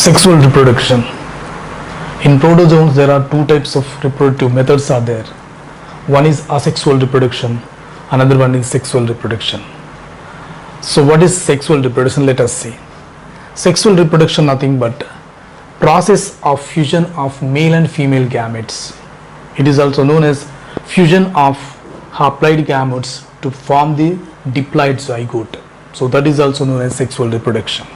Sexual reproduction. In protozoans, there are two types of reproductive methods are there. One is asexual reproduction, another one is sexual reproduction. So what is sexual reproduction? Let us see. Sexual reproduction nothing but process of fusion of male and female gametes. It is also known as fusion of haploid gametes to form the diploid zygote. So that is also known as sexual reproduction.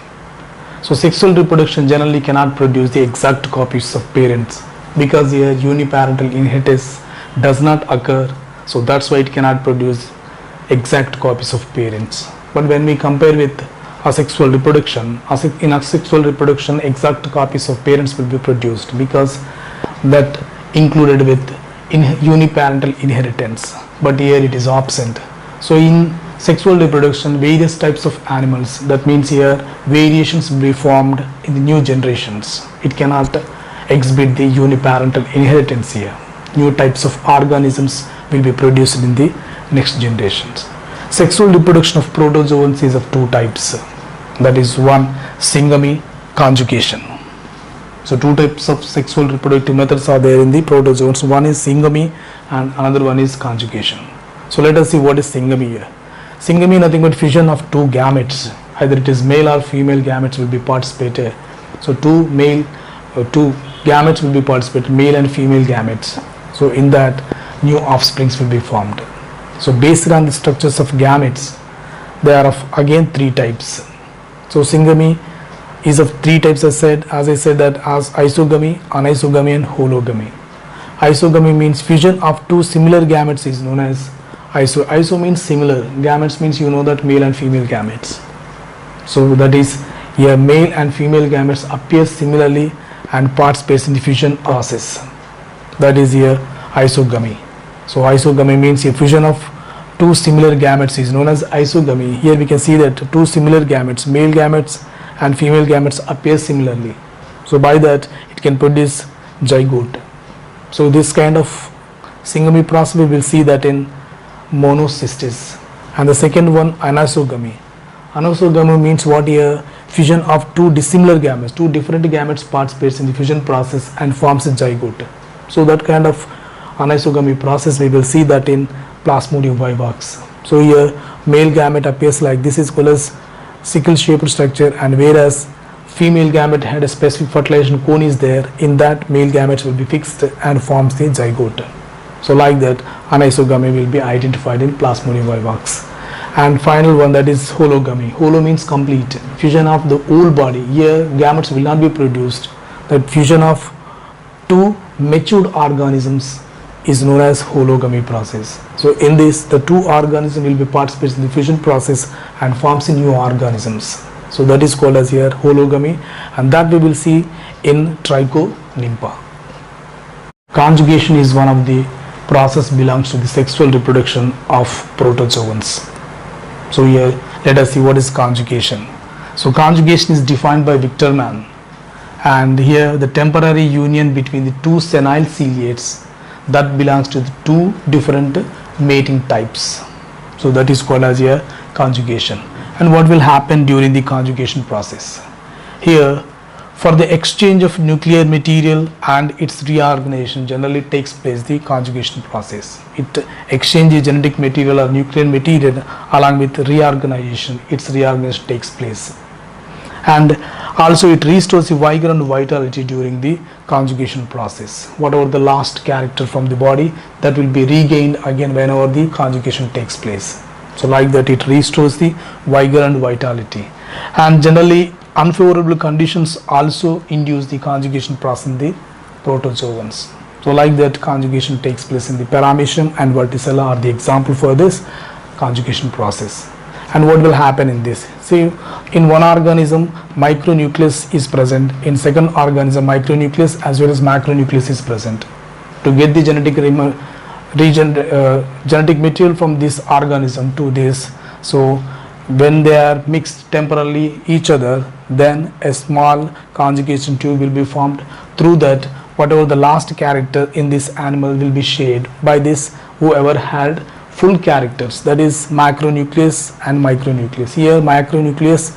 So sexual reproduction generally cannot produce the exact copies of parents because here uniparental inheritance does not occur. So that's why it cannot produce exact copies of parents. But when we compare with asexual reproduction, in asexual reproduction exact copies of parents will be produced because that included with uniparental inheritance, but here it is absent. So in sexual reproduction, various types of animals, that means here variations will be formed in the new generations. It cannot exhibit the uniparental inheritance here. New types of organisms will be produced in the next generations. Sexual reproduction of protozoans is of two types. That is one, syngamy, conjugation. So two types of sexual reproductive methods are there in the protozoans. One is syngamy and another one is conjugation. So let us see what is syngamy here. Syngamy nothing but fusion of two gametes, either it is male or female gametes will be participated. So two gametes will be participated, male and female gametes. So in that new offsprings will be formed. So based on the structures of gametes, there are of again three types. So syngamy is of three types as I said that as isogamy, anisogamy and hologamy. Isogamy means fusion of two similar gametes is known as iso means similar, gametes means you know that male and female gametes. So that is here male and female gametes appear similarly and participate in the fusion process. That is here isogamy. So isogamy means a fusion of two similar gametes is known as isogamy. Here we can see that two similar gametes, male gametes and female gametes appear similarly. So by that it can produce zygote. So this kind of syngamy process we will see that in monocystis. And the second one, anisogamy. Anisogamy means what here? Fusion of two dissimilar gametes, two different gametes participates in the fusion process and forms a zygote. So that kind of anisogamy process we will see that in Plasmodium vivax. So here male gamete appears like this is called as sickle shaped structure, and whereas female gamete had a specific fertilization cone is there, in that male gamete will be fixed and forms the zygote. So like that anisogamy will be identified in Plasmodium vivax. And final one, that is hologamy. Holo means complete, fusion of the whole body. Here gametes will not be produced. That fusion of two matured organisms is known as hologamy process. So in this the two organisms will be participating in the fusion process and forms new organisms. So that is called as here hologamy, and that we will see in Trichonympha. Conjugation is one of the process belongs to the sexual reproduction of protozoans. So here let us see what is conjugation. So conjugation is defined by Victor Mann, and here the temporary union between the two senile ciliates that belongs to the two different mating types. So that is called as here conjugation. And what will happen during the conjugation process? Here for the exchange of nuclear material and its reorganization generally takes place the conjugation process. It exchanges genetic material or nuclear material along with reorganization. Its reorganization takes place, and also it restores the vigor and vitality during the conjugation process. Whatever the last character from the body, that will be regained again whenever the conjugation takes place. So like that it restores the vigor and vitality. And generally unfavorable conditions also induce the conjugation process in the protozoans. So like that conjugation takes place in the paramecium and verticella are the example for this conjugation process. And what will happen in this? See, in one organism micronucleus is present, in second organism micronucleus as well as macronucleus is present. To get the genetic material from this organism to this, so when they are mixed temporarily each other, then a small conjugation tube will be formed. Through that whatever the last character in this animal will be shared by this whoever had full characters, that is macronucleus and micronucleus. Here macronucleus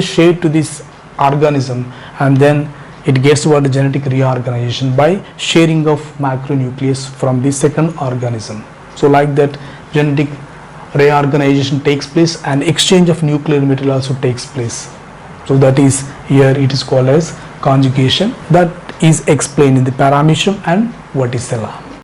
shared to this organism, and then it gets what genetic reorganization by sharing of macronucleus from the second organism. So like that, genetic reorganization takes place and exchange of nuclear material also takes place. So that is, here it is called as conjugation, that is explained in the paramecium and verticella.